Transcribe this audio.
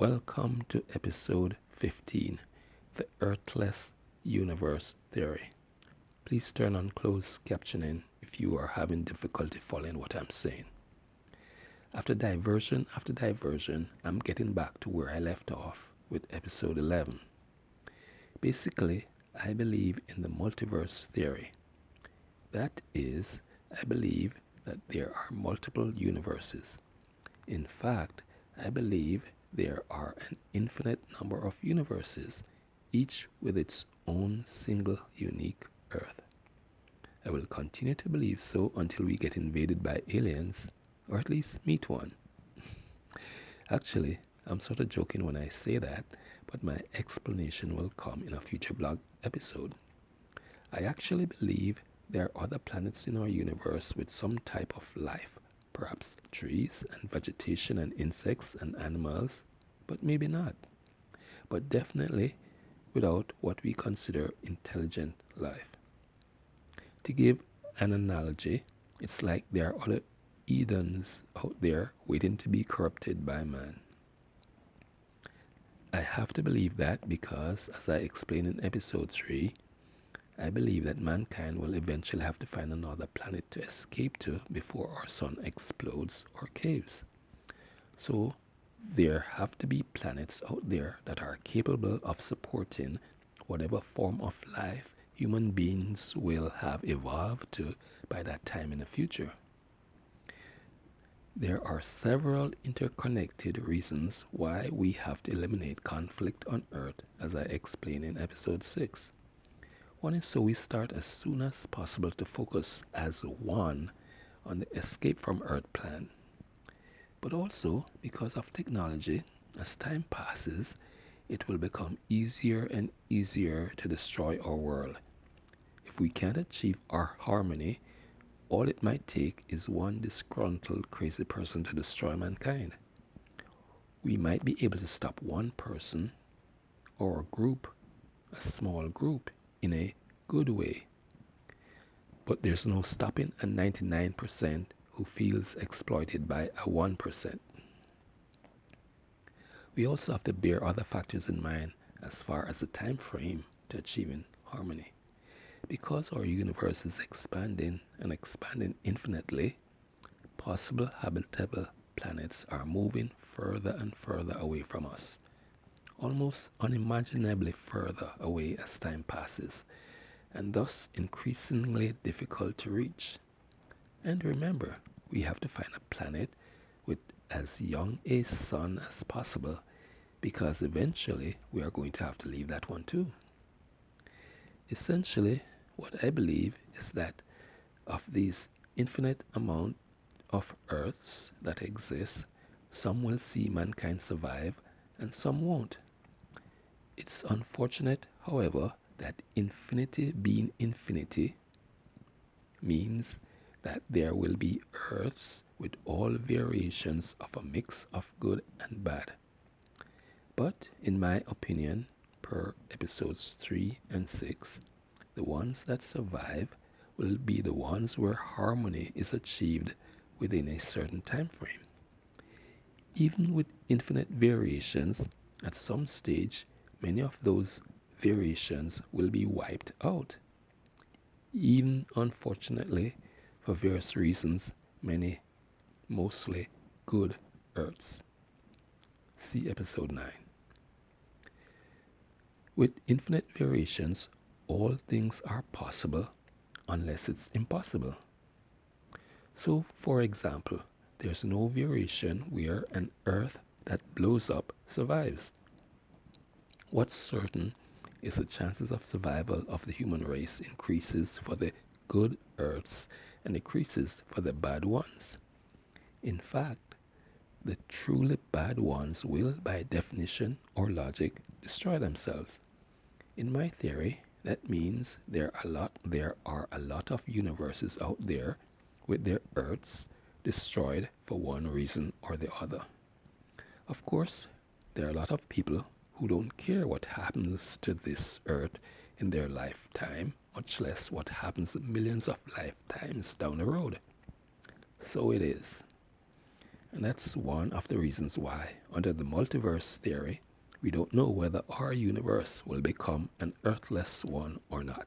Welcome to episode 15, The Earthless Universe Theory. Please turn on closed captioning if you are having difficulty following what I'm saying. After diversion, I'm getting back to where I left off with episode 11. Basically, I believe in the multiverse theory. That is, I believe that there are multiple universes. In fact, I believe there are an infinite number of universes, each with its own single unique Earth. I will continue to believe so until we get invaded by aliens, or at least meet one. Actually, I'm sort of joking when I say that, but my explanation will come in a future blog episode. I actually believe there are other planets in our universe with some type of life, perhaps trees and vegetation and insects and animals, but maybe not. But definitely without what we consider intelligent life. To give an analogy, it's like there are other Edens out there waiting to be corrupted by man. I have to believe that because, as I explained in episode 3, I believe that mankind will eventually have to find another planet to escape to before our sun explodes or caves. So there have to be planets out there that are capable of supporting whatever form of life human beings will have evolved to by that time in the future. There are several interconnected reasons why we have to eliminate conflict on Earth, as I explained in episode 6. One is so we start as soon as possible to focus as one on the escape from Earth plan. But also because of technology, as time passes, it will become easier and easier to destroy our world. If we can't achieve our harmony, all it might take is one disgruntled crazy person to destroy mankind. We might be able to stop one person or a group, a small group, in a good way. But there's no stopping a 99% who feels exploited by a 1%. We also have to bear other factors in mind as far as the time frame to achieving harmony. Because our universe is expanding and expanding infinitely, possible habitable planets are moving further and further away from us, almost unimaginably further away as time passes, and thus increasingly difficult to reach. And remember, we have to find a planet with as young a sun as possible, because eventually we are going to have to leave that one too. Essentially, what I believe is that of these infinite amount of Earths that exist, some will see mankind survive and some won't. It's unfortunate, however, that infinity being infinity means that there will be Earths with all variations of a mix of good and bad. But in my opinion, per episodes 3 and 6, the ones that survive will be the ones where harmony is achieved within a certain time frame. Even with infinite variations, at some stage, many of those variations will be wiped out. Even unfortunately, for various reasons, many mostly good Earths. See episode 9. With infinite variations, all things are possible unless it's impossible. So, for example, there's no variation where an Earth that blows up survives. What's certain is the chances of survival of the human race increases for the good Earths and decreases for the bad ones. In fact, the truly bad ones will, by definition or logic, destroy themselves. In my theory, that means there are a lot of universes out there with their Earths destroyed for one reason or the other. Of course, there are a lot of people who don't care what happens to this Earth in their lifetime, much less what happens millions of lifetimes down the road. So it is. And that's one of the reasons why, under the multiverse theory, we don't know whether our universe will become an earthless one or not.